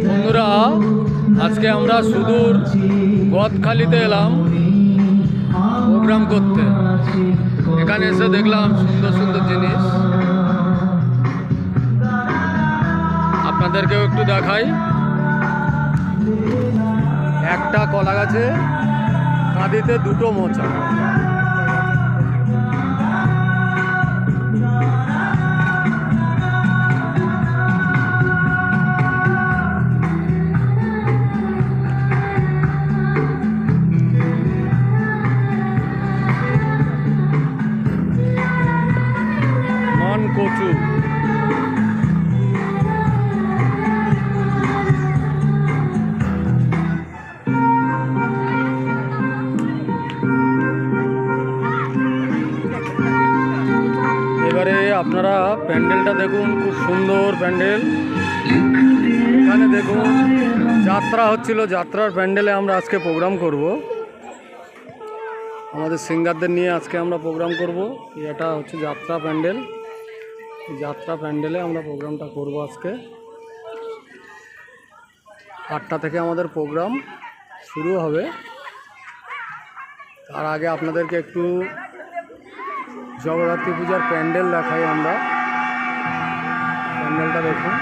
বন্ধুরা, আজকে আমরা সুদূর গদখালিতে এলাম প্রোগ্রাম করতে। এখানে এসে দেখলাম সুন্দর সুন্দর জিনিস, আপনাদেরকেও একটু দেখাই। একটা কলা গাছে কাঁদিতে দুটো মোচা। কচু, এবারে আপনারা প্যান্ডেলটা দেখুন, খুব সুন্দর প্যান্ডেল। এখানে দেখুন যাত্রা হচ্ছিল, যাত্রার প্যান্ডেলে আমরা আজকে প্রোগ্রাম করব। আমাদের সিঙ্গারদের নিয়ে আজকে আমরা প্রোগ্রাম করব। এটা হচ্ছে যাত্রা প্যান্ডেল। যাত্রা প্যান্ডেলে আমরা প্রোগ্রামটা করব আজকে। 8টা থেকে আমাদের প্রোগ্রাম শুরু হবে। তার আগে আপনাদেরকে একটু জগদ্ধাত্রী পূজার প্যান্ডেল দেখাই আমরা। প্যান্ডেলটা দেখুন।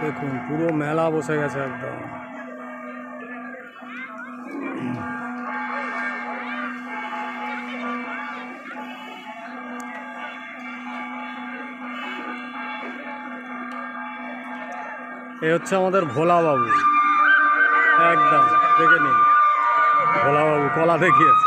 দেখুন পুরো মেলা বসে গেছে একদম। এই হচ্ছে আমাদের ভোলা বাবু, একদম দেখে নিন। ভোলা বাবু কলা দেখিয়েছে।